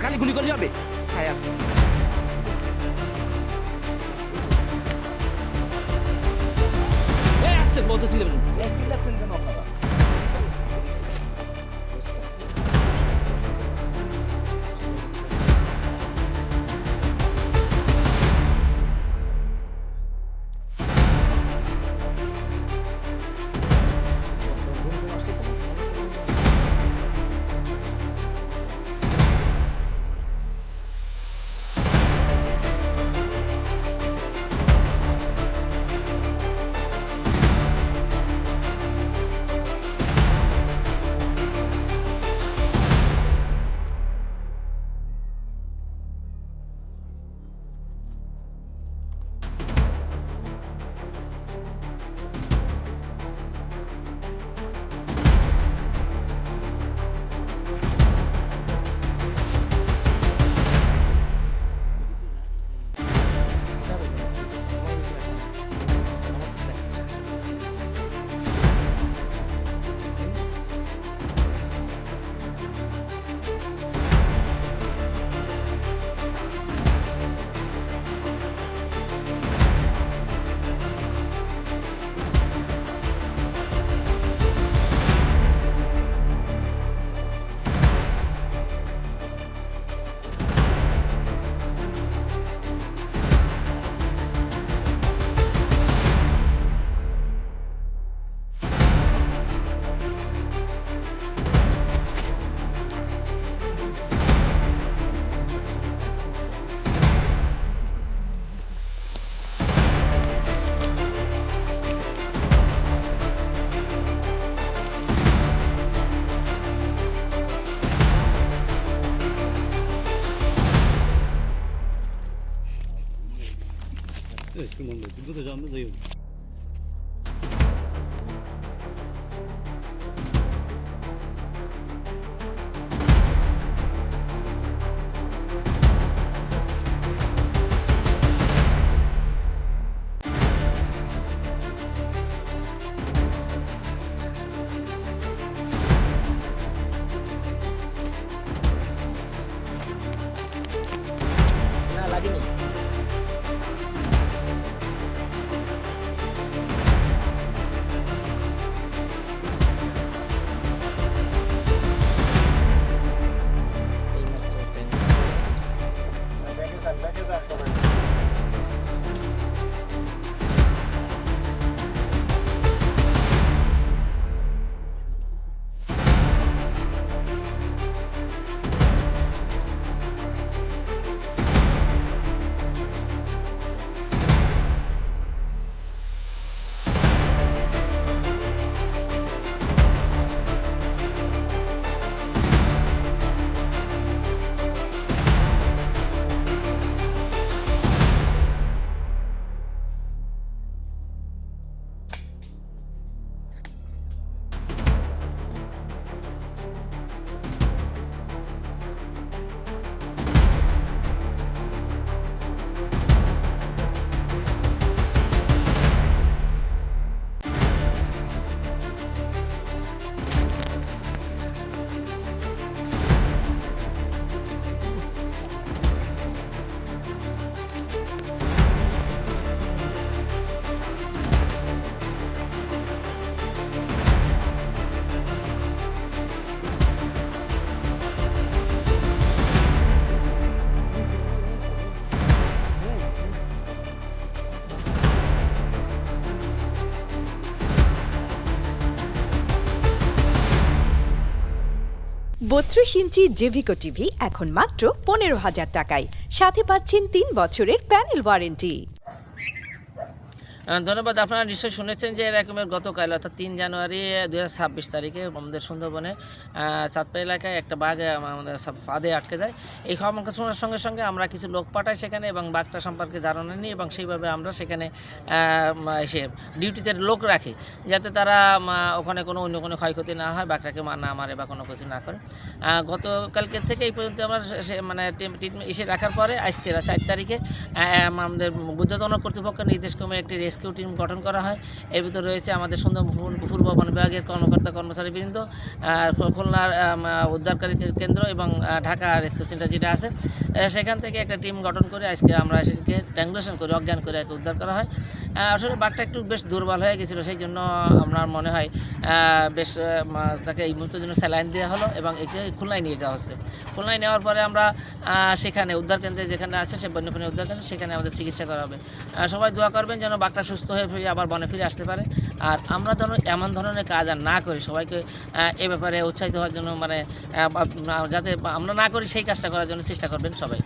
খালি গুলি করলে হবে ছায়া আসছে বলতেছিলেন চিল্লাচ্ছেন কেন আপনারা কিন্তু তো জানতে যাই না লাগেনি বত্রিশ ইঞ্চি জেভিকো টিভি এখন মাত্র 15,000 টাকায়, সাথে পাচ্ছেন 3 বছরের প্যানেল ওয়ারেন্টি। ধন্যবাদ। আপনারা নিশ্চয়ই শুনেছেন যে এরকমের গতকাল অর্থাৎ 3 জানুয়ারি 2026 তারিখে আমাদের সুন্দরবনে চাঁদপাই এলাকায় একটা বাঘ আমাদের ফাঁদে আটকে যায়। এই খবর শোনার সঙ্গে সঙ্গে আমরা কিছু লোক পাঠাই সেখানে এবং বাঘটা সম্পর্কে ধারণা নিই এবং সেইভাবে আমরা সেখানে এসে ডিউটিতে লোক রাখি যাতে তারা ওখানে কোনো অন্য কোনো ক্ষয়ক্ষতি না হয়, বাঘটাকে না মারে বা কোনো কিছু না করে। গতকালকে থেকে এই পর্যন্ত আমরা মানে এসে রাখার পরে আজকে 4 তারিখে আমাদের বুদ্ধতন কর্তৃপক্ষের নির্দেশক্রমে একটি রেস্কিউ রেস্কিউ টিম গঠন করা হয়। এর ভিতরে রয়েছে আমাদের সুন্দরবন পূর্ব বন বিভাগের কর্মকর্তা কর্মচারীবৃন্দ, খুলনার উদ্ধারকারী কেন্দ্র এবং ঢাকা রেস্কিউ সেন্টার যেটা আছে সেখান থেকে একটা টিম গঠন করে আজকে আমরা সেটাকে ট্যাঙ্গুলেশন করে অজ্ঞান করে একে উদ্ধার করা হয়। আসলে বাঘটা একটু বেশ দুর্বল হয়ে গেছিলো, সেই জন্য আমার মনে হয় বেশ তাকে এই মুহূর্তের জন্য স্যালাইন দেওয়া হলো এবং একে খুলনায় নিয়ে যাওয়া হচ্ছে। খুলনায় নেওয়ার পরে আমরা সেখানে উদ্ধার কেন্দ্রে যেখানে আছে সে বন্যপ্রাণী উদ্ধার কেন্দ্র সেখানে আমাদের চিকিৎসা করা হবে। সবাই দোয়া করবেন যেন বাঘটা সুস্থ হয়ে ফিরে আবার বনে ফিরে আসতে পারে। আর আমরা যেন এমন ধরনের কাজ আর না করি, সবাইকে এ ব্যাপারে উৎসাহিত হওয়ার জন্য মানে যাতে আমরা না করি সেই কাজটা করার জন্য চেষ্টা করবেন সবাই।